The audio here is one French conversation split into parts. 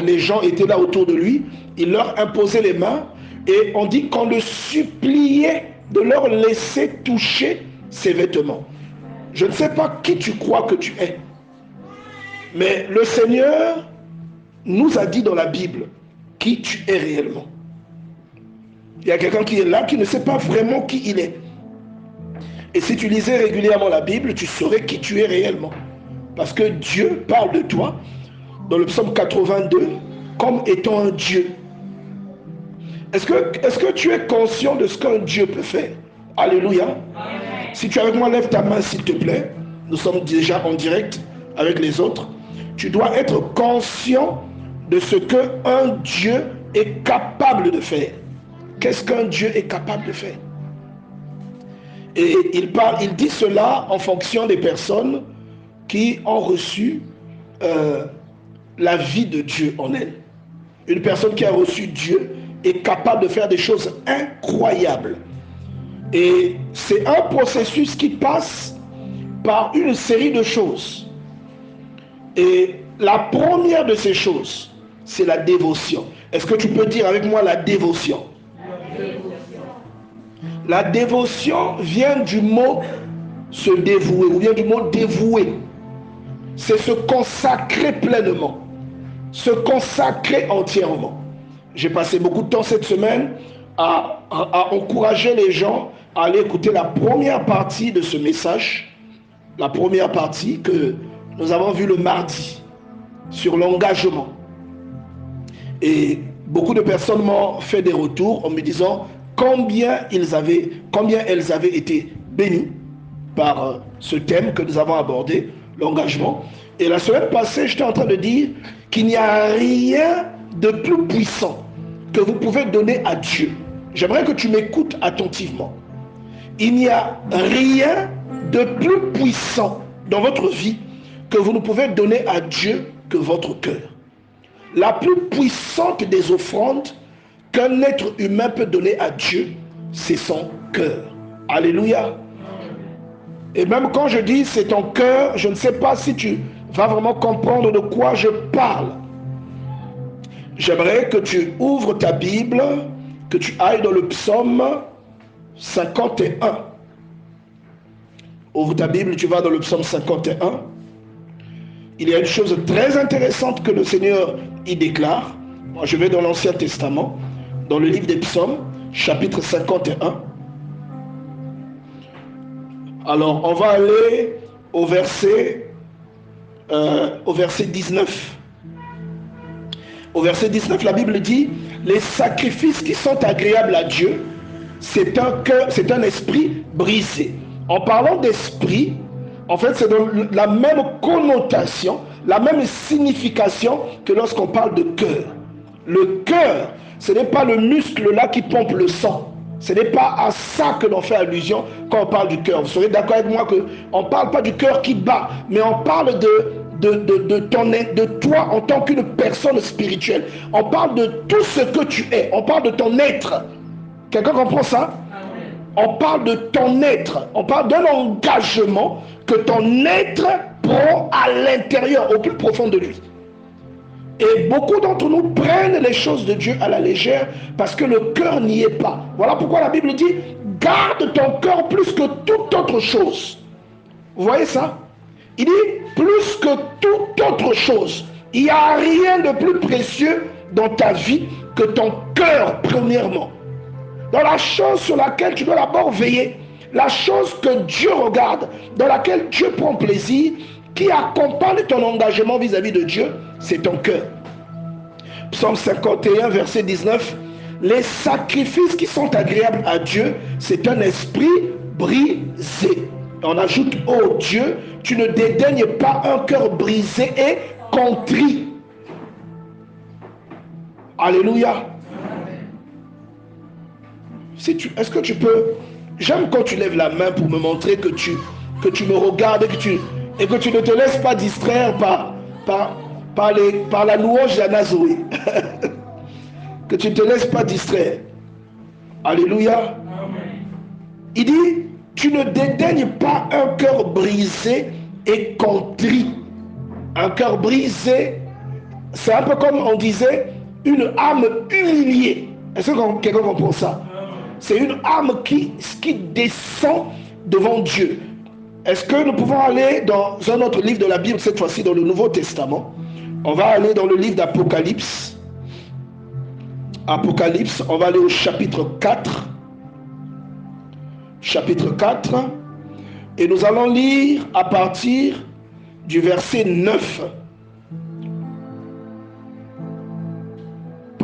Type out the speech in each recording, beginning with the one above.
Les gens étaient là autour de lui, il leur imposait les mains et on dit qu'on le suppliait de leur laisser toucher ses vêtements. Je ne sais pas qui tu crois que tu es, mais le Seigneur nous a dit dans la Bible qui tu es réellement. Il y a quelqu'un qui est là qui ne sait pas vraiment qui il est. Et si tu lisais régulièrement la Bible, tu saurais qui tu es réellement. Parce que Dieu parle de toi dans le psaume 82 comme étant un Dieu. Est-ce que tu es conscient de ce qu'un Dieu peut faire? Alléluia. Amen. Si tu es avec moi, lève ta main s'il te plaît. Nous sommes déjà en direct avec les autres. Tu dois être conscient de ce qu'un Dieu est capable de faire. Qu'est-ce qu'un Dieu est capable de faire? Et il dit cela en fonction des personnes qui ont reçu la vie de Dieu en elle. Une personne qui a reçu Dieu est capable de faire des choses incroyables. Et c'est un processus qui passe par une série de choses. Et la première de ces choses, c'est la dévotion. Est-ce que tu peux dire avec moi la dévotion? La dévotion vient du mot se dévouer, ou vient du mot dévouer. C'est se consacrer pleinement, se consacrer entièrement. J'ai passé beaucoup de temps cette semaine à encourager les gens à aller écouter la première partie de ce message, la première partie que nous avons vue le mardi sur l'engagement. Et beaucoup de personnes m'ont fait des retours en me disant combien elles avaient été bénies par ce thème que nous avons abordé, l'engagement. Et la semaine passée, j'étais en train de dire qu'il n'y a rien de plus puissant que vous pouvez donner à Dieu. J'aimerais que tu m'écoutes attentivement. Il n'y a rien de plus puissant dans votre vie que vous ne pouvez donner à Dieu que votre cœur. La plus puissante des offrandes qu'un être humain peut donner à Dieu, c'est son cœur. Alléluia. Et même quand je dis c'est ton cœur, je ne sais pas si tu vas vraiment comprendre de quoi je parle. J'aimerais que tu ouvres ta Bible, que tu ailles dans le psaume 51. Ouvre ta Bible, tu vas dans le psaume 51. Il y a une chose très intéressante que le Seigneur y déclare. Moi, je vais dans l'Ancien Testament, dans le livre des psaumes, chapitre 51. Alors, on va aller au verset 19. Au verset 19, la Bible dit « Les sacrifices qui sont agréables à Dieu, c'est un esprit brisé. » En parlant d'esprit, en fait, c'est la même connotation, la même signification que lorsqu'on parle de cœur. Le cœur, ce n'est pas le muscle là qui pompe le sang. Ce n'est pas à ça que l'on fait allusion quand on parle du cœur. Vous serez d'accord avec moi qu'on ne parle pas du cœur qui bat, mais on parle de toi en tant qu'une personne spirituelle. On parle de tout ce que tu es. On parle de ton être. Quelqu'un comprend ça? On parle de ton être. On parle d'un engagement que ton être prend à l'intérieur, au plus profond de lui. Et beaucoup d'entre nous prennent les choses de Dieu à la légère parce que le cœur n'y est pas. Voilà pourquoi la Bible dit « Garde ton cœur plus que toute autre chose ». Vous voyez ça? Il dit « Plus que toute autre chose ». Il n'y a rien de plus précieux dans ta vie que ton cœur, premièrement. Dans la chose sur laquelle tu dois d'abord veiller, la chose que Dieu regarde, dans laquelle Dieu prend plaisir, qui accompagne ton engagement vis-à-vis de Dieu, c'est ton cœur. Psaume 51, verset 19. Les sacrifices qui sont agréables à Dieu, c'est un esprit brisé. On ajoute, oh Dieu, tu ne dédaignes pas un cœur brisé et contrit. Alléluia. Est-ce que tu peux... J'aime quand tu lèves la main pour me montrer que tu me regardes et que tu ne te laisses pas distraire par la louange d'Anna Zoé. Que tu ne te laisses pas distraire. Alléluia. Il dit, tu ne dédaignes pas un cœur brisé et contrit. Un cœur brisé c'est un peu comme on disait une âme humiliée. Est-ce que quelqu'un comprend ça? C'est une âme qui descend devant Dieu. Est-ce que nous pouvons aller dans un autre livre de la Bible, cette fois-ci dans le Nouveau Testament? On va aller dans le livre d'Apocalypse. Apocalypse, on va aller au chapitre 4. Chapitre 4. Et nous allons lire à partir du verset 9.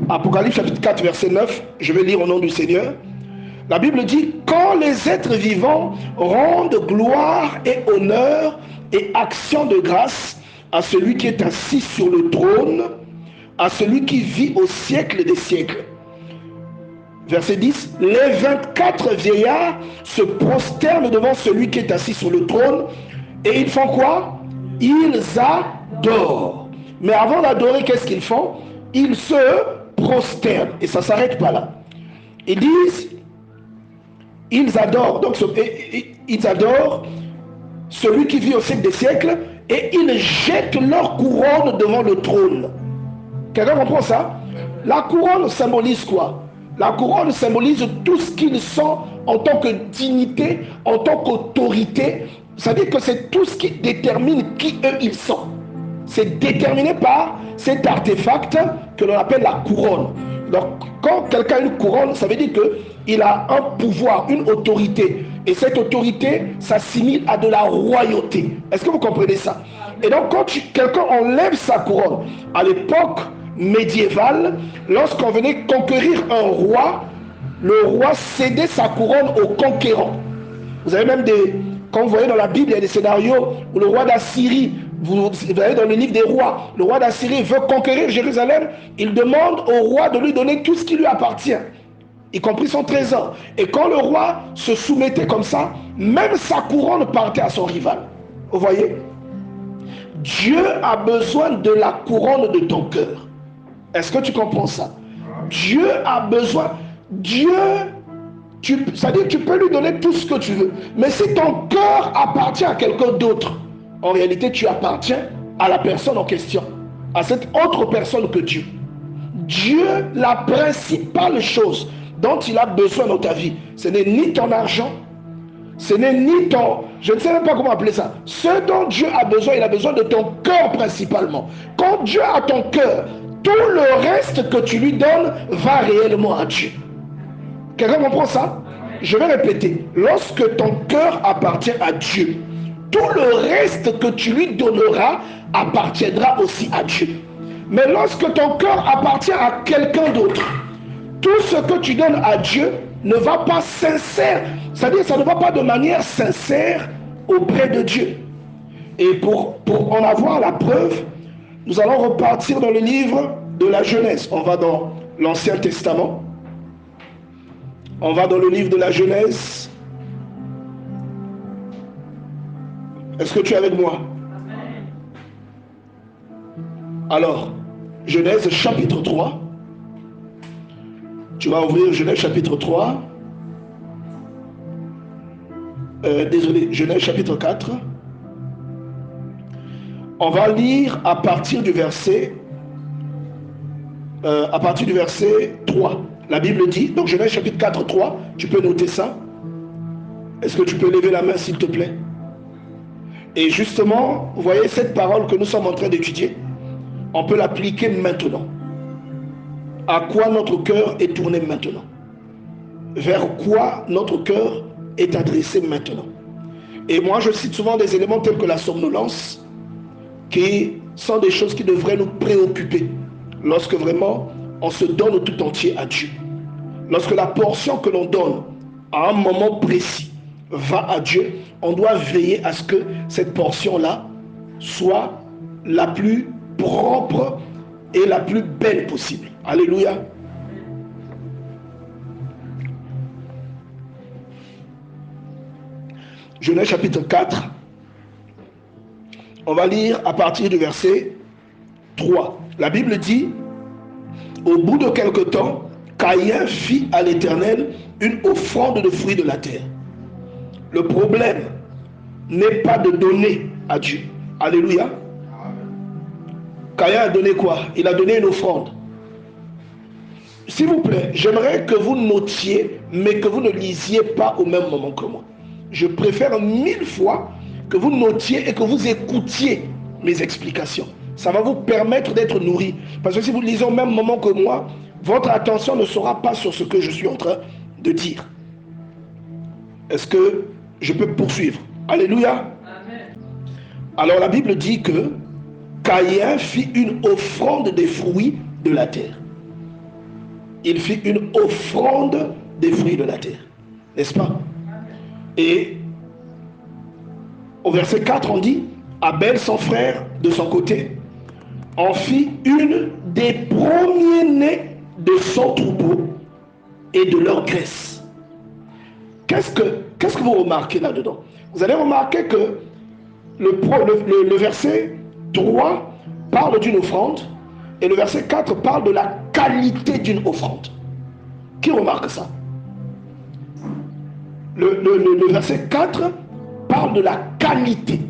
Apocalypse chapitre 4, verset 9. Je vais lire au nom du Seigneur. La Bible dit: quand les êtres vivants rendent gloire et honneur et action de grâce à celui qui est assis sur le trône, à celui qui vit au siècle des siècles. Verset 10, les 24 vieillards se prosternent devant celui qui est assis sur le trône et ils font quoi? Ils adorent. Mais avant d'adorer, qu'est-ce qu'ils font? Ils se prosternent. Et ça ne s'arrête pas là. Ils disent, ils adorent. Donc, ils adorent celui qui vit au siècle des siècles et ils jettent leur couronne devant le trône. Quelqu'un comprend ça? La couronne symbolise quoi? La couronne symbolise tout ce qu'ils sont en tant que dignité, en tant qu'autorité. C'est-à-dire que c'est tout ce qui détermine qui eux ils sont. C'est déterminé par cet artefact que l'on appelle la couronne. Donc quand quelqu'un a une couronne, ça veut dire qu'il a un pouvoir, une autorité. Et cette autorité s'assimile à de la royauté. Est-ce que vous comprenez ça? Et donc quand quelqu'un enlève sa couronne, à l'époque médiévale, lorsqu'on venait conquérir un roi, le roi cédait sa couronne au conquérant. Vous avez même quand vous voyez dans la Bible, il y a des scénarios où le roi d'Assyrie, vous allez dans le livre des rois, le roi d'Assyrie veut conquérir Jérusalem, il demande au roi de lui donner tout ce qui lui appartient, y compris son trésor. Et quand le roi se soumettait comme ça, même sa couronne partait à son rival. Vous voyez? Dieu a besoin de la couronne de ton cœur. Est-ce que tu comprends ça? Dieu a besoin. Dieu, c'est-à-dire que tu peux lui donner tout ce que tu veux. Mais si ton cœur appartient à quelqu'un d'autre, en réalité, tu appartiens à la personne en question, à cette autre personne que Dieu. Dieu, la principale chose dont il a besoin dans ta vie, ce n'est ni ton argent, ce n'est ni ton... Je ne sais même pas comment appeler ça. Ce dont Dieu a besoin, il a besoin de ton cœur principalement. Quand Dieu a ton cœur, tout le reste que tu lui donnes va réellement à Dieu. Quelqu'un comprend ça? Je vais répéter. Lorsque ton cœur appartient à Dieu, tout le reste que tu lui donneras appartiendra aussi à Dieu. Mais lorsque ton cœur appartient à quelqu'un d'autre, tout ce que tu donnes à Dieu ne va pas sincère, c'est-à-dire ça ne va pas de manière sincère auprès de Dieu. Et pour en avoir la preuve, nous allons repartir dans le livre de la Genèse. On va dans l'Ancien Testament. On va dans le livre de la Genèse. Est-ce que tu es avec moi? Alors, Genèse chapitre 3. Tu vas ouvrir Genèse chapitre 3. Genèse chapitre 4. On va lire à partir du verset 3. La Bible dit, donc Genèse chapitre 4, 3, tu peux noter ça. Est-ce que tu peux lever la main s'il te plaît? Et justement, vous voyez cette parole que nous sommes en train d'étudier, on peut l'appliquer maintenant. À quoi notre cœur est tourné maintenant? Vers quoi notre cœur est adressé maintenant? Et moi, je cite souvent des éléments tels que la somnolence, qui sont des choses qui devraient nous préoccuper lorsque vraiment on se donne tout entier à Dieu. Lorsque la portion que l'on donne à un moment précis va à Dieu, on doit veiller à ce que cette portion-là soit la plus propre et la plus belle possible. Alléluia. Genèse chapitre 4. On va lire à partir du verset 3. La Bible dit, au bout de quelque temps, Caïn fit à l'Éternel une offrande de fruits de la terre. Le problème n'est pas de donner à Dieu. Alléluia. Caïn a donné quoi? Il a donné une offrande. S'il vous plaît, j'aimerais que vous notiez, mais que vous ne lisiez pas au même moment que moi. Je préfère 1000 fois que vous notiez et que vous écoutiez mes explications. Ça va vous permettre d'être nourri. Parce que si vous lisez au même moment que moi, votre attention ne sera pas sur ce que je suis en train de dire. Est-ce que je peux poursuivre? Alléluia. Amen. Alors la Bible dit que Caïn fit une offrande des fruits de la terre. Il fit une offrande des fruits de la terre. N'est-ce pas? Et au verset 4, on dit, Abel, son frère, de son côté, en fit une des premiers-nés de son troupeau et de leur graisse. Qu'est-ce que vous remarquez là-dedans? Vous allez remarquer que le verset 3 parle d'une offrande et le verset 4 parle de la qualité d'une offrande. Qui remarque ça? Le verset 4 parle de la qualité.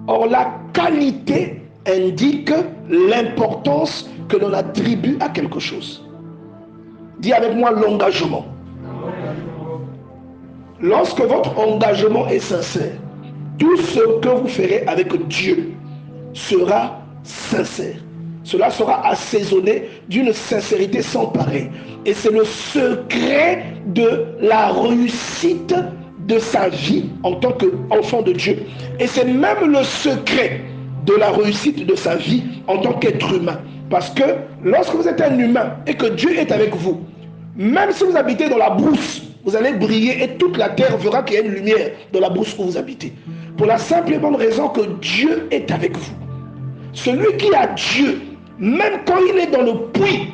Or, la qualité indique l'importance que l'on attribue à quelque chose. Dis avec moi l'engagement. Lorsque votre engagement est sincère, tout ce que vous ferez avec Dieu sera sincère. Cela sera assaisonné d'une sincérité sans pareil. Et c'est le secret de la réussite de sa vie en tant qu'enfant de Dieu. Et c'est même le secret de la réussite de sa vie en tant qu'être humain. Parce que lorsque vous êtes un humain et que Dieu est avec vous, même si vous habitez dans la brousse, vous allez briller et toute la terre verra qu'il y a une lumière dans la brousse où vous habitez. Pour la simple et bonne raison que Dieu est avec vous. Celui qui a Dieu, même quand il est dans le puits,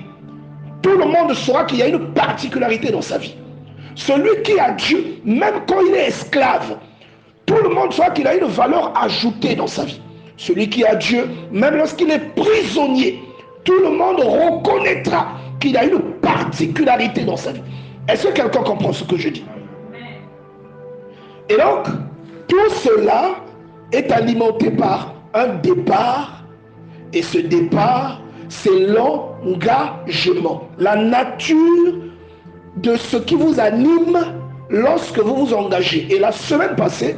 tout le monde saura qu'il y a une particularité dans sa vie. Celui qui a Dieu, même quand il est esclave, tout le monde saura qu'il a une valeur ajoutée dans sa vie. Celui qui a Dieu, même lorsqu'il est prisonnier, tout le monde reconnaîtra qu'il a une particularité dans sa vie. Est-ce que quelqu'un comprend ce que je dis? Et donc, tout cela est alimenté par un départ. Et ce départ, c'est l'engagement. La nature de ce qui vous anime lorsque vous vous engagez. Et la semaine passée,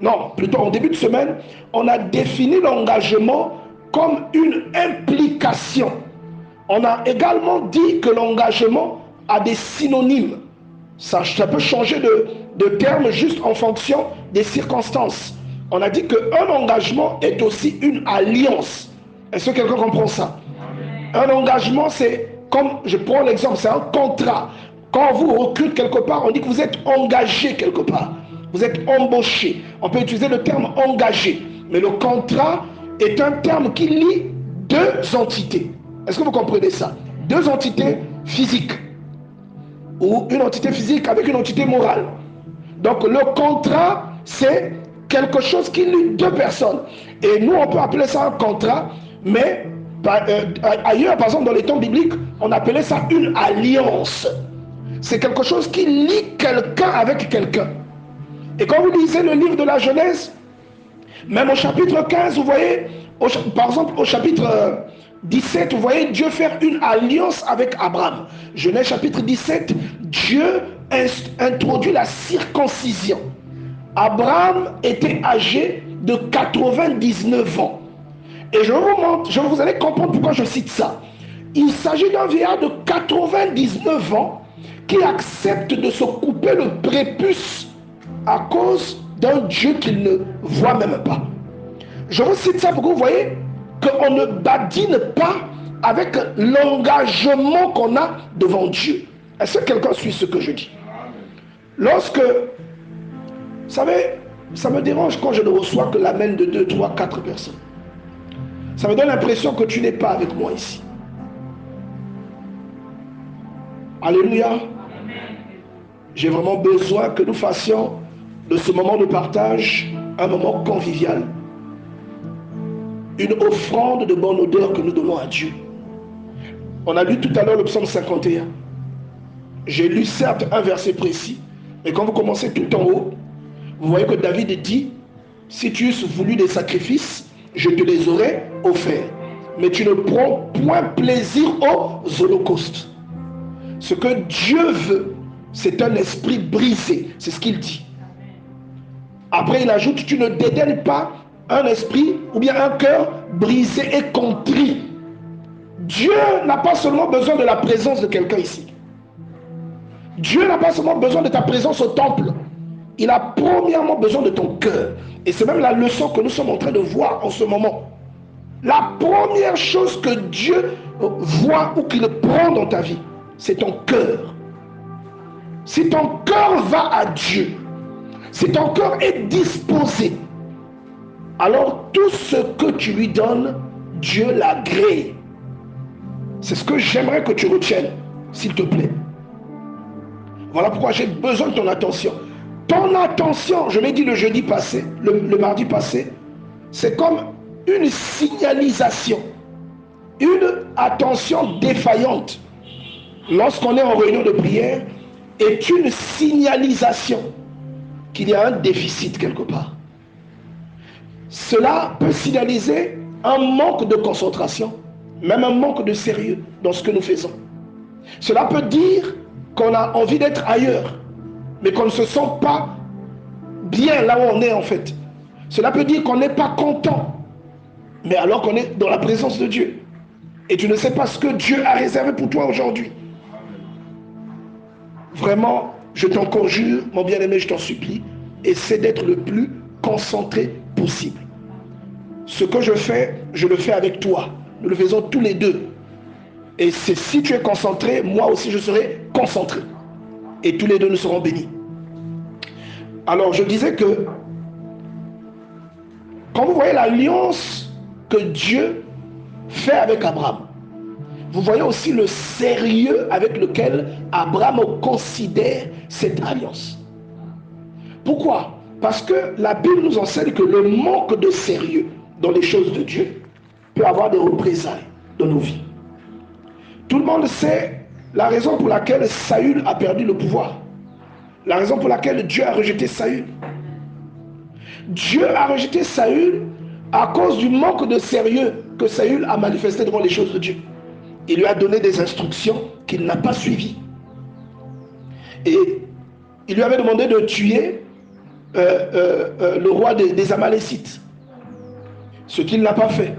non, plutôt en début de semaine, on a défini l'engagement comme une implication. On a également dit que l'engagement a des synonymes. Ça peut changer de terme juste en fonction des circonstances. On a dit qu'un engagement est aussi une alliance. Est-ce que quelqu'un comprend ça? Un engagement, c'est, comme je prends l'exemple, c'est un contrat. Quand vous recrutez quelque part, on dit que vous êtes engagé quelque part. Vous êtes embauché. On peut utiliser le terme engagé. Mais le contrat est un terme qui lie deux entités. Est-ce que vous comprenez ça? Deux entités physiques. Ou une entité physique avec une entité morale. Donc le contrat, c'est quelque chose qui lie deux personnes. Et nous, on peut appeler ça un contrat, mais ailleurs, par exemple, dans les temps bibliques, on appelait ça une alliance. C'est quelque chose qui lie quelqu'un avec quelqu'un. Et quand vous lisez le livre de la Genèse, même au chapitre 15, vous voyez, par exemple, au chapitre 17, vous voyez Dieu faire une alliance avec Abraham. Genèse chapitre 17, Dieu introduit la circoncision. Abraham était âgé de 99 ans. Et vous allez comprendre pourquoi je cite ça. Il s'agit d'un vieillard de 99 ans qui accepte de se couper le prépuce à cause d'un Dieu qu'il ne voit même pas. Je vous cite ça pour que vous voyez qu'on ne badine pas avec l'engagement qu'on a devant Dieu. Est-ce que quelqu'un suit ce que je dis? Lorsque, vous savez, ça me dérange quand je ne reçois que l'amen de 2, 3, 4 personnes. Ça me donne l'impression que tu n'es pas avec moi ici. Alléluia. J'ai vraiment besoin que nous fassions de ce moment de partage un moment convivial. Une offrande de bonne odeur que nous donnons à Dieu. On a lu tout à l'heure le psaume 51. J'ai lu certes un verset précis, mais quand vous commencez tout en haut, vous voyez que David dit, si tu eusses voulu des sacrifices, je te les aurais offerts. mais tu ne prends point plaisir aux holocaustes. Ce que Dieu veut, c'est un esprit brisé. C'est ce qu'il dit. Après, il ajoute, tu ne dédaignes pas un esprit ou bien un cœur brisé et contrit. Dieu n'a pas seulement besoin de la présence de quelqu'un ici. Dieu n'a pas seulement besoin de ta présence au temple. Il a premièrement besoin de ton cœur. Et c'est même la leçon que nous sommes en train de voir en ce moment. La première chose que Dieu voit ou qu'il prend dans ta vie, c'est ton cœur. Si ton cœur va à Dieu, si ton cœur est disposé, alors tout ce que tu lui donnes, Dieu l'agrée. C'est ce que j'aimerais que tu retiennes, s'il te plaît. Voilà pourquoi j'ai besoin de ton attention. Ton attention, je l'ai dit le jeudi passé, le mardi passé, c'est comme une signalisation, une attention défaillante. Lorsqu'on est en réunion de prière, est une signalisation qu'il y a un déficit quelque part. Cela peut signaliser un manque de concentration, même un manque de sérieux dans ce que nous faisons. Cela peut dire qu'on a envie d'être ailleurs, mais qu'on ne se sent pas bien là où on est en fait. Cela peut dire qu'on n'est pas content, mais alors qu'on est dans la présence de Dieu. Et tu ne sais pas ce que Dieu a réservé pour toi aujourd'hui. Vraiment, je t'en conjure, mon bien-aimé, je t'en supplie, essaie d'être le plus concentré possible. Ce que je fais, je le fais avec toi. Nous le faisons tous les deux. Et c'est si tu es concentré, moi aussi je serai concentré. Et tous les deux nous serons bénis. Alors je disais que quand vous voyez l'alliance que Dieu fait avec Abraham, vous voyez aussi le sérieux avec lequel Abraham considère cette alliance. Pourquoi? Parce que la Bible nous enseigne que le manque de sérieux dans les choses de Dieu peut avoir des représailles dans nos vies. Tout le monde sait la raison pour laquelle Saül a perdu le pouvoir. La raison pour laquelle Dieu a rejeté Saül. Dieu a rejeté Saül à cause du manque de sérieux que Saül a manifesté devant les choses de Dieu. Il lui a donné des instructions qu'il n'a pas suivies. Et il lui avait demandé de tuer le roi des Amalécites. Ce qu'il n'a pas fait.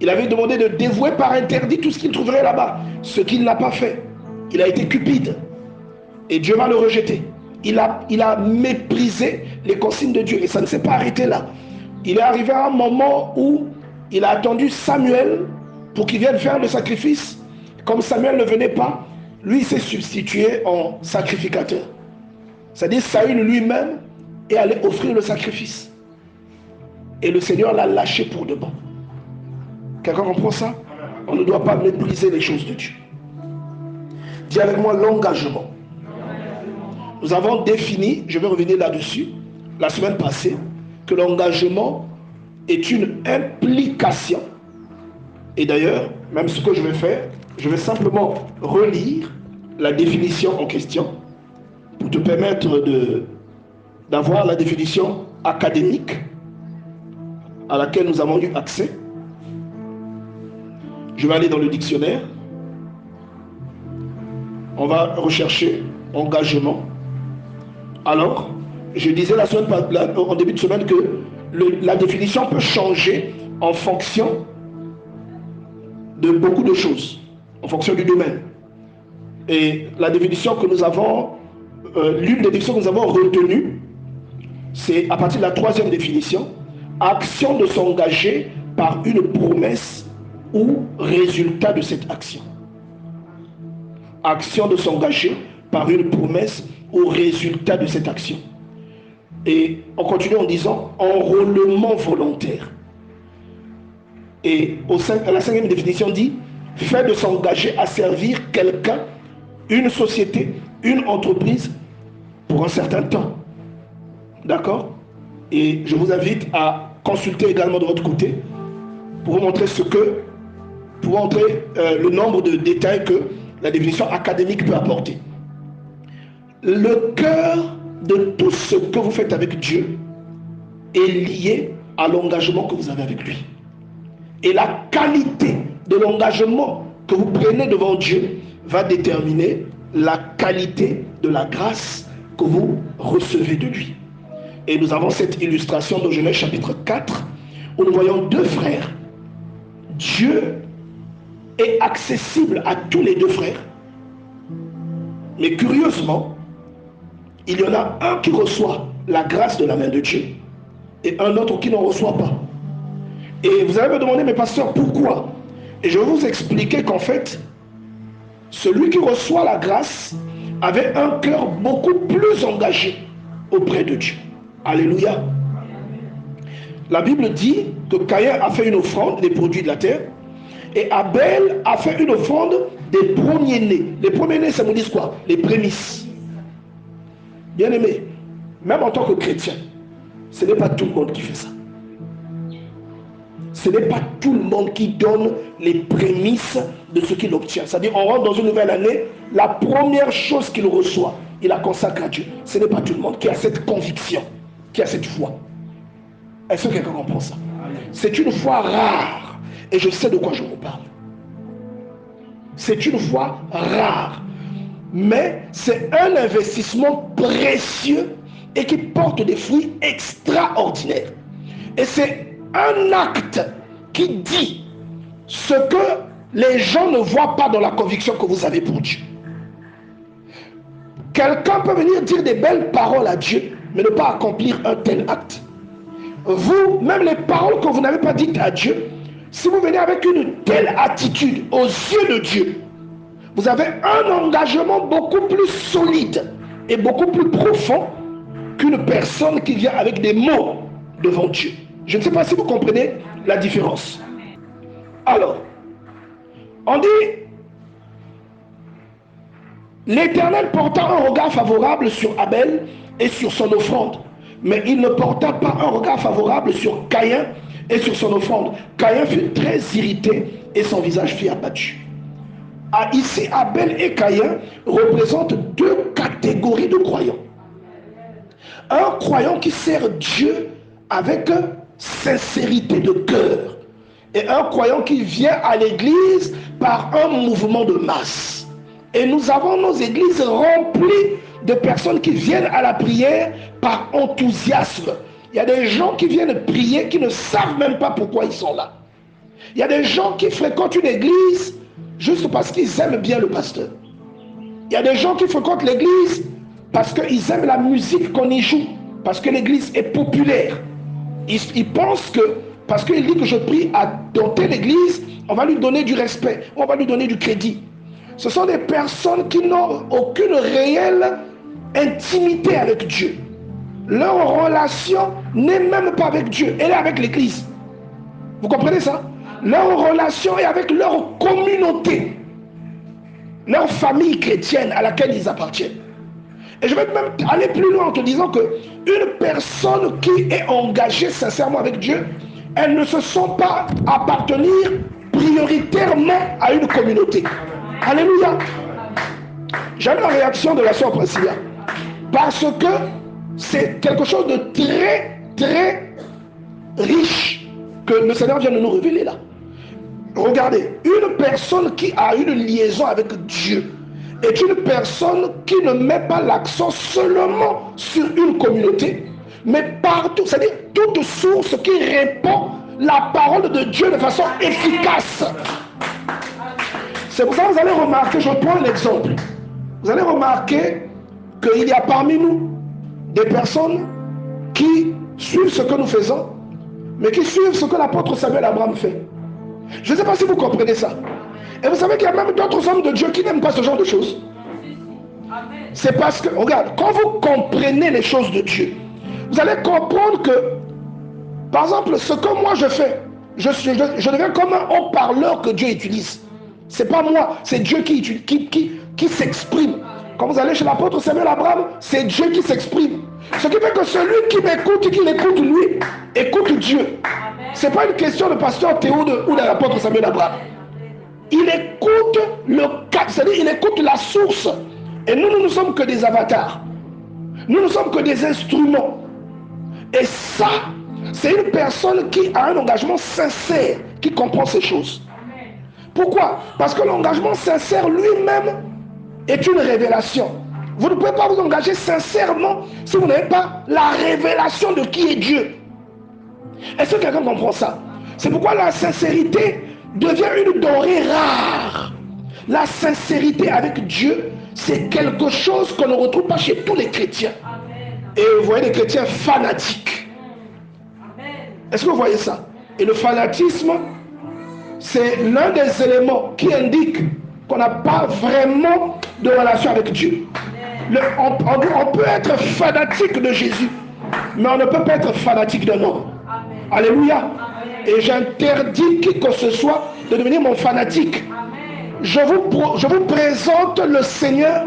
Il avait demandé de dévouer par interdit tout ce qu'il trouverait là-bas. Ce qu'il n'a pas fait. Il a été cupide. Et Dieu va le rejeter. Il a méprisé les consignes de Dieu. Et ça ne s'est pas arrêté là. Il est arrivé à un moment où il a attendu Samuel pour qu'il vienne faire le sacrifice. Comme Samuel ne venait pas, lui il s'est substitué en sacrificateur. C'est-à-dire Saül lui-même est allé offrir le sacrifice. Et le Seigneur l'a lâché pour de bon. Quelqu'un comprend ça? On ne doit pas mépriser les choses de Dieu. Dis avec moi l'engagement. Nous avons défini, je vais revenir là-dessus, la semaine passée, que l'engagement est une implication. Et d'ailleurs, même ce que je vais faire, je vais simplement relire la définition en question pour te permettre d'avoir la définition académique à laquelle nous avons eu accès. Je vais aller dans le dictionnaire. On va rechercher engagement. Alors, je disais en début de semaine que la définition peut changer en fonction de beaucoup de choses, en fonction du domaine. Et la définition que nous avons, l'une des définitions que nous avons retenues, c'est à partir de la troisième définition, action de s'engager par une promesse ou résultat de cette action. Action de s'engager par une promesse ou résultat de cette action. Et on continue en disant enrôlement volontaire. Et la cinquième définition dit fait de s'engager à servir quelqu'un, une société, une entreprise pour un certain temps. D'accord? Et je vous invite à consulter également de votre côté pour vous montrer le nombre de détails que la définition académique peut apporter. Le cœur de tout ce que vous faites avec Dieu est lié à l'engagement que vous avez avec lui. Et la qualité de l'engagement que vous prenez devant Dieu va déterminer la qualité de la grâce que vous recevez de lui. Et nous avons cette illustration de Genèse chapitre 4, où nous voyons deux frères. Dieu est accessible à tous les deux frères. Mais curieusement, il y en a un qui reçoit la grâce de la main de Dieu et un autre qui n'en reçoit pas. Et vous allez me demander, mais pasteur, pourquoi? Et je vais vous expliquer qu'en fait, celui qui reçoit la grâce avait un cœur beaucoup plus engagé auprès de Dieu. Alléluia. La Bible dit que Caïn a fait une offrande des produits de la terre et Abel a fait une offrande des premiers-nés. Les premiers-nés, ça nous dit quoi? Les prémices. Bien aimé, même en tant que chrétien, ce n'est pas tout le monde qui fait ça. Ce n'est pas tout le monde qui donne les prémices de ce qu'il obtient. C'est-à-dire, on rentre dans une nouvelle année, la première chose qu'il reçoit, il la consacre à Dieu. Ce n'est pas tout le monde qui a cette conviction, qui a cette foi. Est-ce que quelqu'un comprend ça? C'est une foi rare. Et je sais de quoi je vous parle. C'est une foi rare. Mais c'est un investissement précieux et qui porte des fruits extraordinaires. Et c'est un acte qui dit ce que les gens ne voient pas dans la conviction que vous avez pour Dieu. Quelqu'un peut venir dire des belles paroles à Dieu, mais ne pas accomplir un tel acte. Vous, même les paroles que vous n'avez pas dites à Dieu, si vous venez avec une telle attitude aux yeux de Dieu, vous avez un engagement beaucoup plus solide et beaucoup plus profond qu'une personne qui vient avec des mots devant Dieu. Je ne sais pas si vous comprenez la différence. Alors, on dit, l'Éternel porta un regard favorable sur Abel et sur son offrande, mais il ne porta pas un regard favorable sur Caïn et sur son offrande. Caïn fut très irrité et son visage fut abattu. Ici, Abel et Caïn représentent deux catégories de croyants. Un croyant qui sert Dieu avec sincérité de cœur et un croyant qui vient à l'église par un mouvement de masse. Et nous avons nos églises remplies de personnes qui viennent à la prière par enthousiasme. Il y a des gens qui viennent prier qui ne savent même pas pourquoi ils sont là. Il y a des gens qui fréquentent une église juste parce qu'ils aiment bien le pasteur. Il y a des gens qui fréquentent l'église parce qu'ils aiment la musique qu'on y joue, parce que l'église est populaire. Ils pensent que parce qu'il dit que je prie dans telle église, on va lui donner du respect, on va lui donner du crédit. Ce sont des personnes qui n'ont aucune réelle intimité avec Dieu. Leur relation n'est même pas avec Dieu, elle est avec l'église. Vous comprenez ça? Leur relation est avec leur communauté, leur famille chrétienne à laquelle ils appartiennent. Et je vais même aller plus loin en te disant qu'une personne qui est engagée sincèrement avec Dieu, elle ne se sent pas appartenir prioritairement à une communauté. Alléluia. J'aime la réaction de la sœur Priscilla, parce que c'est quelque chose de très, très riche que le Seigneur vient de nous révéler là. Regardez, une personne qui a une liaison avec Dieu est une personne qui ne met pas l'accent seulement sur une communauté, mais partout, c'est-à-dire toute source qui répond la parole de Dieu de façon efficace. C'est pour ça que vous allez remarquer, je prends un exemple, vous allez remarquer qu'il y a parmi nous des personnes qui suivent ce que nous faisons, mais qui suivent ce que l'apôtre Samuel Abraham fait. Je ne sais pas si vous comprenez ça. Et vous savez qu'il y a même d'autres hommes de Dieu qui n'aiment pas ce genre de choses. C'est parce que, regarde, quand vous comprenez les choses de Dieu, vous allez comprendre que, par exemple, ce que moi je fais, je deviens comme un haut-parleur que Dieu utilise. C'est pas moi, c'est Dieu qui s'exprime. Quand vous allez chez l'apôtre Samuel Abraham, c'est Dieu qui s'exprime. Ce qui fait que celui qui m'écoute et qui l'écoute lui, écoute Dieu. Ce n'est pas une question de pasteur Théo ou de l'apôtre Samuel Abraham. Il écoute c'est-à-dire il écoute la source. Et nous ne sommes que des avatars. Nous ne sommes que des instruments. Et ça, c'est une personne qui a un engagement sincère, qui comprend ces choses. Pourquoi? Parce que l'engagement sincère lui-même est une révélation. Vous ne pouvez pas vous engager sincèrement si vous n'avez pas la révélation de qui est Dieu. Est-ce que quelqu'un comprend ça? C'est pourquoi la sincérité devient une denrée rare. La sincérité avec Dieu, c'est quelque chose qu'on ne retrouve pas chez tous les chrétiens. Et vous voyez des chrétiens fanatiques. Est-ce que vous voyez ça? Et le fanatisme, c'est l'un des éléments qui indique qu'on n'a pas vraiment de relation avec Dieu. On peut être fanatique de Jésus, mais on ne peut pas être fanatique d'un homme. Alléluia. Et j'interdis qui que ce soit de devenir mon fanatique. Je vous présente le Seigneur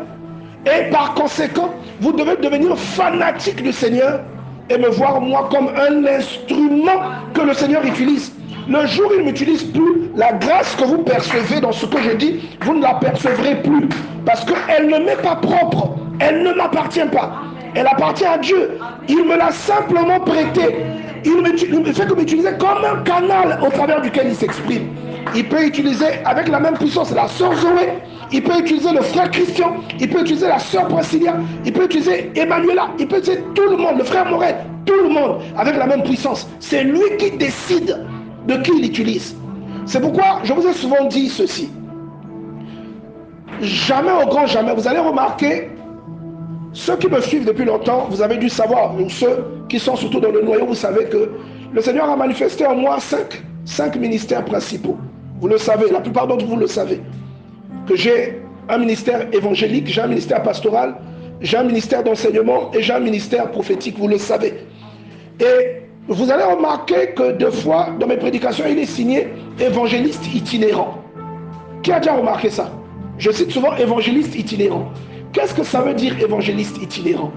et par conséquent, vous devez devenir fanatique du Seigneur et me voir moi comme un instrument que le Seigneur utilise. Le jour où il ne m'utilise plus, la grâce que vous percevez dans ce que je dis, vous ne la percevrez plus. Parce qu'elle ne m'est pas propre. Elle ne m'appartient pas. Elle appartient à Dieu. Il me l'a simplement prêtée. Il me fait que m'utiliser comme un canal au travers duquel il s'exprime. Il peut utiliser avec la même puissance la sœur Zoé. Il peut utiliser le frère Christian. Il peut utiliser la sœur Priscilla. Il peut utiliser Emmanuela. Il peut utiliser tout le monde, le frère Morel. Tout le monde avec la même puissance. C'est lui qui décide de qui il utilise. C'est pourquoi je vous ai souvent dit ceci. Jamais au grand jamais, vous allez remarquer, ceux qui me suivent depuis longtemps, vous avez dû savoir, ou ceux qui sont surtout dans le noyau, vous savez que le Seigneur a manifesté en moi cinq ministères principaux. Vous le savez, la plupart d'entre vous le savez. Que j'ai un ministère évangélique, j'ai un ministère pastoral, j'ai un ministère d'enseignement et j'ai un ministère prophétique, vous le savez. Et vous allez remarquer que deux fois, dans mes prédications, il est signé évangéliste itinérant. Qui a déjà remarqué ça? Je cite souvent évangéliste itinérant. Qu'est-ce que ça veut dire évangéliste itinérant?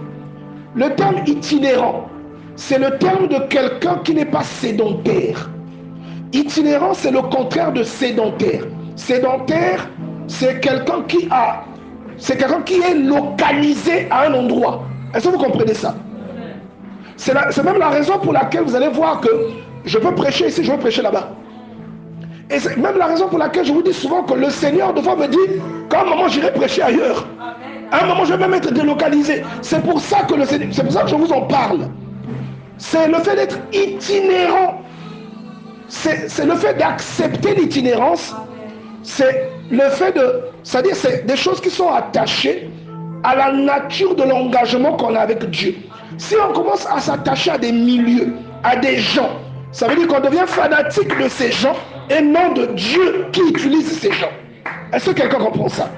Le terme itinérant, c'est le terme de quelqu'un qui n'est pas sédentaire. Itinérant, c'est le contraire de sédentaire. Sédentaire, c'est quelqu'un qui est localisé à un endroit. Est-ce que vous comprenez ça? C'est même la raison pour laquelle vous allez voir que je peux prêcher ici, je veux prêcher là-bas. Et c'est même la raison pour laquelle je vous dis souvent que le Seigneur devant me dire qu'à un moment j'irai prêcher ailleurs. À un moment je vais même être délocalisé. C'est pour ça que je vous en parle. C'est le fait d'être itinérant. C'est le fait d'accepter l'itinérance. C'est le fait c'est-à-dire c'est des choses qui sont attachées à la nature de l'engagement qu'on a avec Dieu. Si on commence à s'attacher à des milieux, à des gens, ça veut dire qu'on devient fanatique de ces gens et non de Dieu qui utilise ces gens. Est-ce que quelqu'un comprend ça?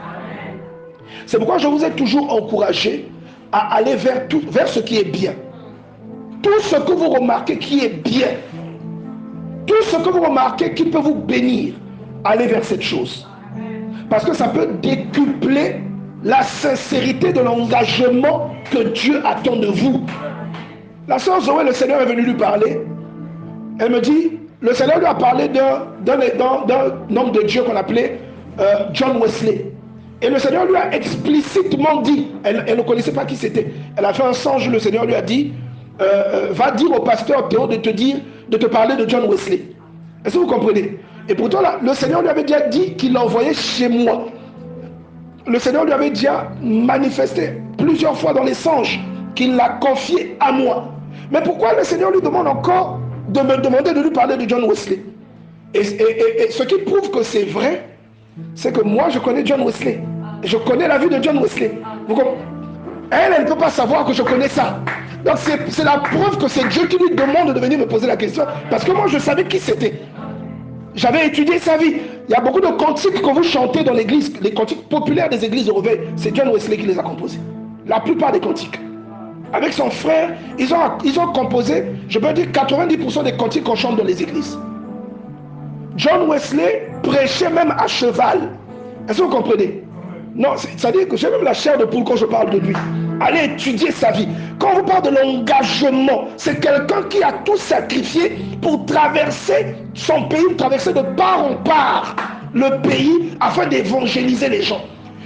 C'est pourquoi je vous ai toujours encouragé à aller vers ce qui est bien. Tout ce que vous remarquez qui est bien, tout ce que vous remarquez qui peut vous bénir, allez vers cette chose. Parce que ça peut décupler la sincérité de l'engagement que Dieu attend de vous. La sœur Zoé, le Seigneur est venu lui parler. Elle me dit, le Seigneur lui a parlé d'un homme de Dieu qu'on appelait John Wesley. Et le Seigneur lui a explicitement dit, elle ne connaissait pas qui c'était. Elle a fait un songe, le Seigneur lui a dit, va dire au pasteur Théo de te parler de John Wesley. Est-ce que vous comprenez? Et pourtant, là, le Seigneur lui avait déjà dit qu'il l'envoyait chez moi. Le Seigneur lui avait déjà manifesté plusieurs fois dans les songes qu'il l'a confié à moi. Mais pourquoi le Seigneur lui demande encore de me demander de lui parler de John Wesley? Et ce qui prouve que c'est vrai, c'est que moi je connais John Wesley. Je connais la vie de John Wesley. Elle ne peut pas savoir que je connais ça. Donc c'est la preuve que c'est Dieu qui lui demande de venir me poser la question. Parce que moi je savais qui c'était. J'avais étudié sa vie. Il y a beaucoup de cantiques que vous chantez dans l'église, les cantiques populaires des églises de réveil. C'est John Wesley qui les a composés. La plupart des cantiques. Avec son frère, ils ont composé, je peux dire 90% des cantiques qu'on chante dans les églises. John Wesley prêchait même à cheval. Est-ce que vous comprenez? Non, c'est-à-dire que j'ai même la chair de poule quand je parle de lui. Allez étudier sa vie. Quand on vous parle de l'engagement, c'est quelqu'un qui a tout sacrifié pour traverser son pays, traverser de part en part le pays afin d'évangéliser les gens.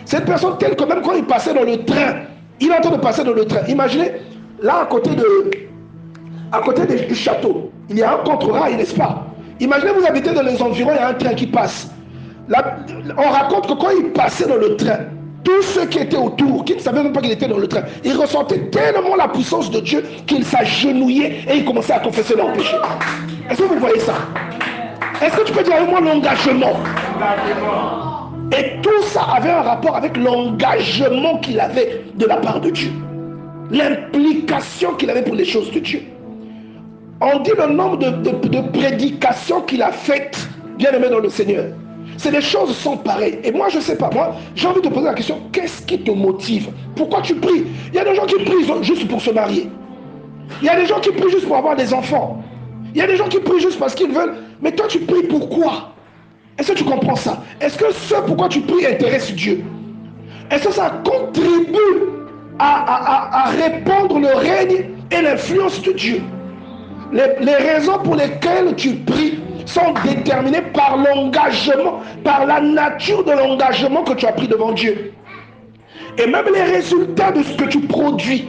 C'est une personne telle que même quand il passait dans le train, il est en train de passer dans le train. Imaginez, là à côté du château, il y a un contre-rail, n'est-ce pas? Imaginez, vous habitez dans les environs, il y a un train qui passe. Là, on raconte que quand il passait dans le train, tous ceux qui étaient autour, qui ne savaient même pas qu'il était dans le train, ils ressentaient tellement la puissance de Dieu qu'ils s'agenouillaient et ils commençaient à confesser leurs péchés. Est-ce que vous voyez ça? Est-ce que tu peux dire avec moi l'engagement? Et tout ça avait un rapport avec l'engagement qu'il avait de la part de Dieu. L'implication qu'il avait pour les choses de Dieu. On dit le nombre de prédications qu'il a faites, bien aimé dans le Seigneur. C'est des choses sans pareilles. Et moi, je ne sais pas, moi, j'ai envie de poser la question, qu'est-ce qui te motive? Pourquoi tu pries? Il y a des gens qui prient juste pour se marier. Il y a des gens qui prient juste pour avoir des enfants. Il y a des gens qui prient juste parce qu'ils veulent. Mais toi, tu pries pourquoi? Est-ce que tu comprends ça? Est-ce que ce pourquoi tu pries intéresse Dieu? Est-ce que ça contribue à répandre le règne et l'influence de Dieu? Les raisons pour lesquelles tu pries sont déterminées par l'engagement, par la nature de l'engagement que tu as pris devant Dieu. Et même les résultats de ce que tu produis,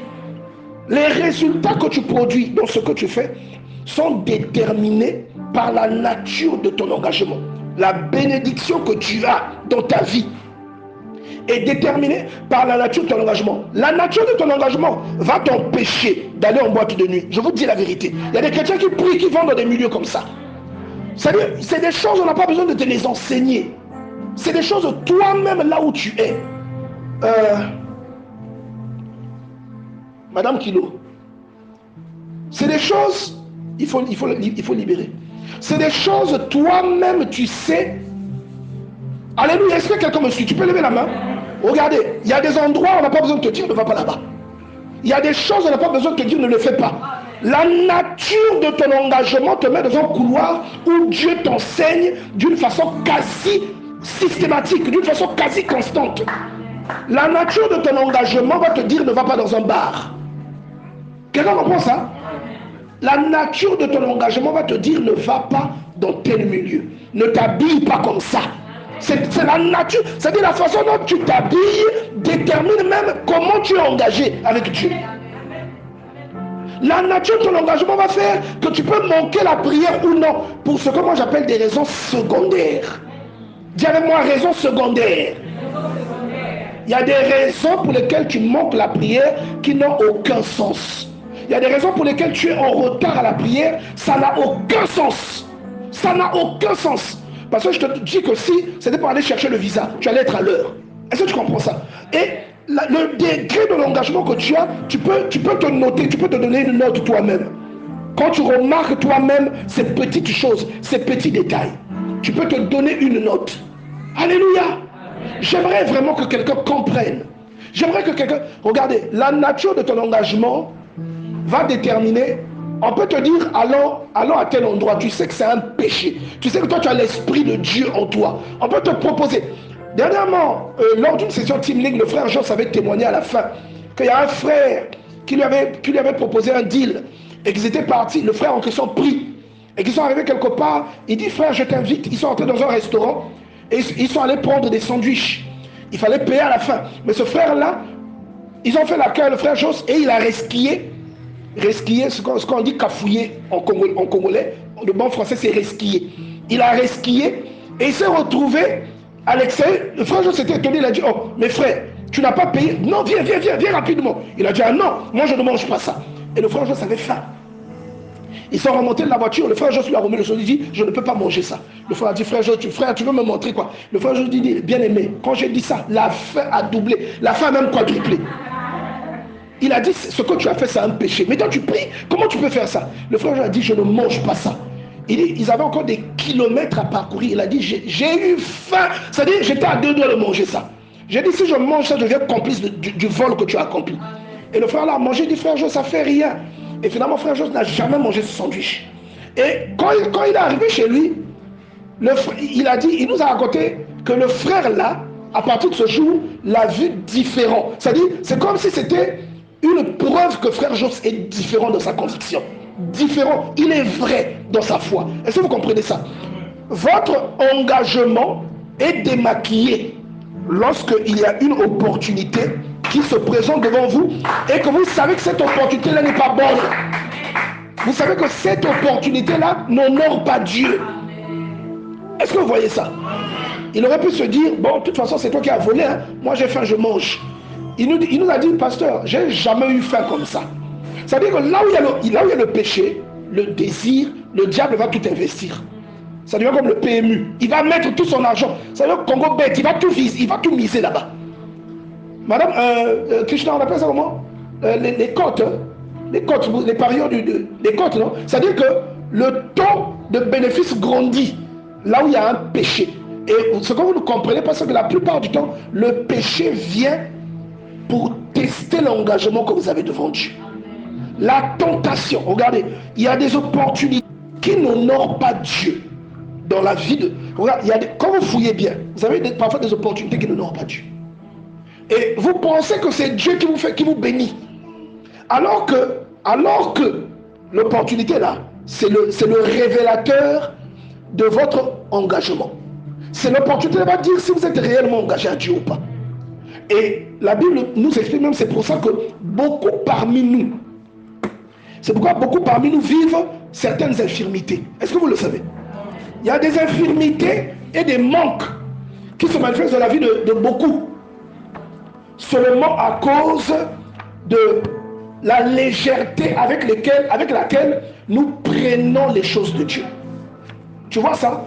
les résultats que tu produis dans ce que tu fais sont déterminés par la nature de ton engagement. La bénédiction que tu as dans ta vie est déterminée par la nature de ton engagement. La nature de ton engagement va t'empêcher d'aller en boîte de nuit. Je vous dis la vérité. Il y a des chrétiens qui prient, qui vont dans des milieux comme ça. C'est des choses, on n'a pas besoin de te les enseigner. C'est des choses toi-même là où tu es. Madame Kilo, c'est des choses, il faut libérer. C'est des choses toi-même tu sais. Alléluia, est-ce que quelqu'un me suit? Tu peux lever la main? Regardez, il y a des endroits où on n'a pas besoin de te dire ne va pas là-bas. Il y a des choses où on n'a pas besoin de te dire ne le fais pas. La nature de ton engagement te met dans un couloir où Dieu t'enseigne d'une façon quasi systématique, d'une façon quasi constante. La nature de ton engagement va te dire ne va pas dans un bar. Quelqu'un comprend ça? La nature de ton engagement va te dire ne va pas dans tel milieu. Ne t'habille pas comme ça. C'est la nature, c'est-à-dire la façon dont tu t'habilles détermine même comment tu es engagé avec Dieu. La nature de ton engagement va faire que tu peux manquer la prière ou non, pour ce que moi j'appelle des raisons secondaires. Dis avec moi, raisons secondaires. Il y a des raisons pour lesquelles tu manques la prière qui n'ont aucun sens. Il y a des raisons pour lesquelles tu es en retard à la prière, ça n'a aucun sens. Ça n'a aucun sens. Parce que je te dis que si c'était pour aller chercher le visa, tu allais être à l'heure. Est-ce que tu comprends ça? Et le degré de l'engagement que tu as, tu peux te noter, tu peux te donner une note toi-même. Quand tu remarques toi-même ces petites choses, ces petits détails, tu peux te donner une note. Alléluia! J'aimerais vraiment que quelqu'un comprenne. J'aimerais que quelqu'un... Regardez, la nature de ton engagement va déterminer... On peut te dire, allons à tel endroit, tu sais que c'est un péché. Tu sais que toi, tu as l'esprit de Dieu en toi. On peut te proposer. Dernièrement, lors d'une session Team League, le frère Joss avait témoigné à la fin qu'il y a un frère qui lui avait proposé un deal et qu'ils étaient partis. Le frère en question prie et qu'ils sont arrivés quelque part. Il dit, frère, je t'invite. Ils sont entrés dans un restaurant et ils sont allés prendre des sandwichs. Il fallait payer à la fin. Mais ce frère-là, ils ont fait l'accueil, le frère Joss, et il a resquillé. Resquiller, ce qu'on dit cafouiller en congolais, le bon français c'est resquiller. Il a resquillé et il s'est retrouvé à l'extérieur. Le frère Joss s'était étonné, il a dit, oh, mes frères, tu n'as pas payé? Non, viens rapidement. Il a dit, ah non, moi je ne mange pas ça. Et le frère Joss avait faim. Ils sont remontés de la voiture, le frère Joss lui a remis le sol, il dit, je ne peux pas manger ça. Le frère a dit, frère Joss, tu veux me montrer quoi? Le frère Joss dit, bien aimé, quand j'ai dit ça, la faim a doublé, la faim a même quadruplé. Il a dit, ce que tu as fait, c'est un péché. Mais quand tu pries, comment tu peux faire ça? Le frère a dit, je ne mange pas ça. Il dit, ils avaient encore des kilomètres à parcourir. Il a dit, j'ai eu faim. C'est-à-dire, j'étais à 2 doigts de manger ça. J'ai dit, si je mange ça, je deviens complice du vol que tu as accompli. Et le frère l'a mangé, il dit, frère Joss, ça fait rien. Et finalement, frère Joss n'a jamais mangé ce sandwich. Et quand il est arrivé chez lui, il nous a raconté que le frère là, à partir de ce jour, l'a vu différent. C'est-à-dire, c'est comme si c'était une preuve que frère Joss est différent dans sa conviction. Différent, il est vrai dans sa foi. Est-ce que vous comprenez ça? Votre engagement est démaquillé lorsqu'il y a une opportunité qui se présente devant vous et que vous savez que cette opportunité-là n'est pas bonne. Vous savez que cette opportunité-là n'honore pas Dieu. Est-ce que vous voyez ça? Il aurait pu se dire, bon, de toute façon, c'est toi qui as volé, hein? Moi j'ai faim, je mange. Il nous a dit, pasteur, j'ai jamais eu faim comme ça. C'est-à-dire que là où il y a le péché, le désir, le diable va tout investir. Ça devient comme le PMU. Il va mettre tout son argent. Ça veut dire Congo bête, il va tout viser, il va tout miser là-bas. Madame, Krishna, on appelle ça comment? Les cotes, hein? Les cotes, les parieurs les cotes, non? C'est-à-dire que le taux de bénéfice grandit là où il y a un péché. Et ce que vous ne comprenez pas, c'est que la plupart du temps, le péché vient pour tester l'engagement que vous avez devant Dieu. La tentation, regardez, il y a des opportunités qui n'honorent pas Dieu dans la vie de... Regarde, quand vous fouillez bien, vous avez parfois des opportunités qui n'honorent pas Dieu. Et vous pensez que c'est Dieu qui vous bénit. Alors que l'opportunité là, c'est le révélateur de votre engagement. C'est l'opportunité de dire si vous êtes réellement engagé à Dieu ou pas. Et la Bible nous explique même, c'est pour ça que beaucoup parmi nous, c'est pourquoi beaucoup parmi nous vivent certaines infirmités. Est-ce que vous le savez? Il y a des infirmités et des manques qui se manifestent dans la vie de beaucoup. Seulement à cause de la légèreté avec laquelle nous prenons les choses de Dieu. Tu vois ça?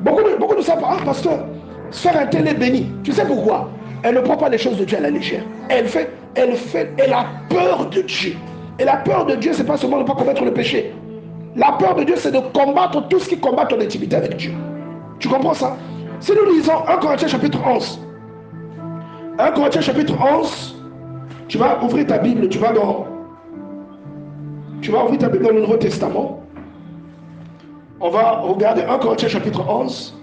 Beaucoup de savent, ah pasteur, sœur un tel est bénie. Tu sais pourquoi? Elle ne prend pas les choses de Dieu à la légère. Elle a peur de Dieu. Et la peur de Dieu, c'est pas seulement de ne pas commettre le péché. La peur de Dieu, c'est de combattre tout ce qui combat ton intimité avec Dieu. Tu comprends ça? Si nous lisons 1 Corinthiens chapitre 11, 1 Corinthiens chapitre 11, tu vas ouvrir ta Bible, tu vas ouvrir ta Bible dans le Nouveau Testament. On va regarder 1 Corinthiens chapitre 11.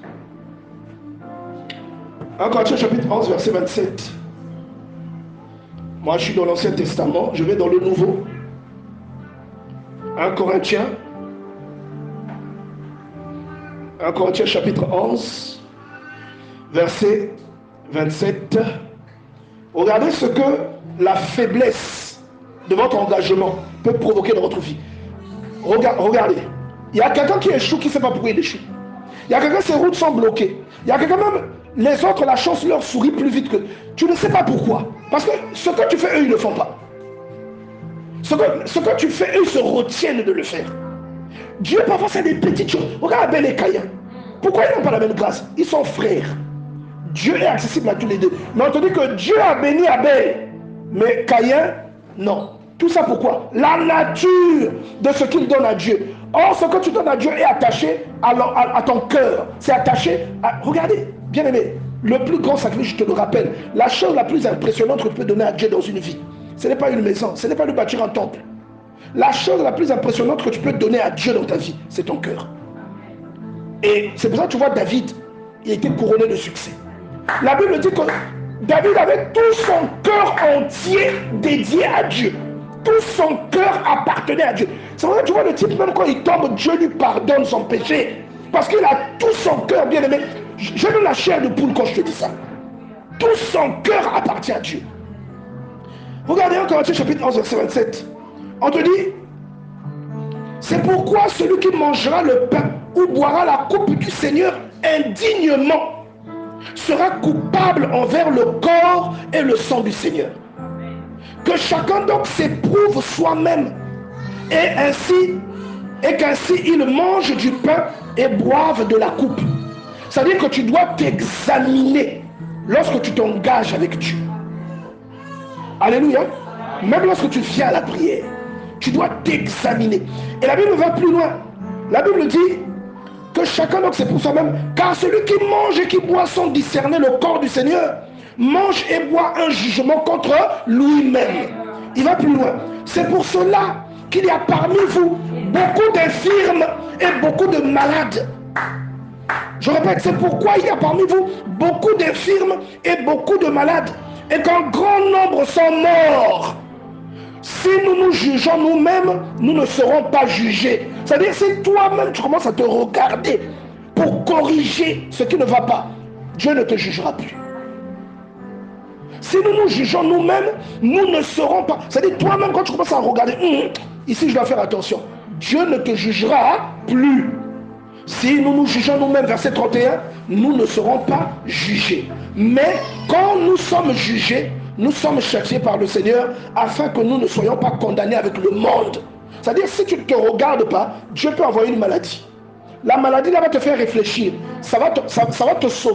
1 Corinthiens chapitre 11, verset 27. Moi, je suis dans l'Ancien Testament, je vais dans le Nouveau. 1 Corinthiens chapitre 11, verset 27. Regardez ce que la faiblesse de votre engagement peut provoquer dans votre vie. Regardez. Il y a quelqu'un qui échoue, qui ne sait pas pourquoi il échoue. Il y a quelqu'un, ses routes sont bloquées. Il y a quelqu'un même, les autres, la chance leur sourit plus vite que... Tu ne sais pas pourquoi. Parce que ce que tu fais, eux, ils ne le font pas. Ce que tu fais, eux, ils se retiennent de le faire. Dieu, parfois, c'est des petites choses. Regarde Abel et Caïn. Pourquoi ils n'ont pas la même grâce? Ils sont frères. Dieu est accessible à tous les deux. Mais on te dit que Dieu a béni Abel. Mais Caïn, non. Tout ça pourquoi? La nature de ce qu'il donne à Dieu. Or, ce que tu donnes à Dieu est attaché à ton cœur. C'est attaché à... Regardez, bien aimé, le plus grand sacrifice, je te le rappelle, la chose la plus impressionnante que tu peux donner à Dieu dans une vie, ce n'est pas une maison, ce n'est pas de bâtir un temple. La chose la plus impressionnante que tu peux donner à Dieu dans ta vie, c'est ton cœur. Et c'est pour ça que tu vois David, il a été couronné de succès. La Bible dit que David avait tout son cœur entier dédié à Dieu. Tout son cœur appartenait à Dieu. C'est vrai que tu vois le type, même quand il tombe, Dieu lui pardonne son péché. Parce qu'il a tout son cœur, bien aimé. J'ai de la chair de poule quand je te dis ça. Tout son cœur appartient à Dieu. Regardez 1 Corinthiens chapitre 11, verset 27. On te dit, c'est pourquoi celui qui mangera le pain ou boira la coupe du Seigneur indignement sera coupable envers le corps et le sang du Seigneur. Que chacun donc s'éprouve soi-même et qu'ainsi il mange du pain et boive de la coupe. C'est-à-dire que tu dois t'examiner lorsque tu t'engages avec Dieu. Alléluia. Même lorsque tu viens à la prière, tu dois t'examiner. Et la Bible va plus loin. La Bible dit que chacun donc s'éprouve soi-même, car celui qui mange et qui boit sans discerner le corps du Seigneur mange et boit un jugement contre lui-même. Il va plus loin. C'est pour cela qu'il y a parmi vous beaucoup d'infirmes et beaucoup de malades. Je répète, c'est pourquoi il y a parmi vous beaucoup d'infirmes et beaucoup de malades, et qu'un grand nombre sont morts. Si nous nous jugeons nous-mêmes, nous ne serons pas jugés. C'est-à-dire, si toi-même tu commences à te regarder pour corriger ce qui ne va pas, Dieu ne te jugera plus. Si nous nous jugeons nous-mêmes, nous ne serons pas. C'est-à-dire, toi-même, quand tu commences à regarder, ici je dois faire attention, Dieu ne te jugera plus. Si nous nous jugeons nous-mêmes, verset 31, nous ne serons pas jugés. Mais quand nous sommes jugés, nous sommes cherchés par le Seigneur afin que nous ne soyons pas condamnés avec le monde. C'est-à-dire, si tu ne te regardes pas, Dieu peut envoyer une maladie. La maladie là va te faire réfléchir. Ça va te sauver.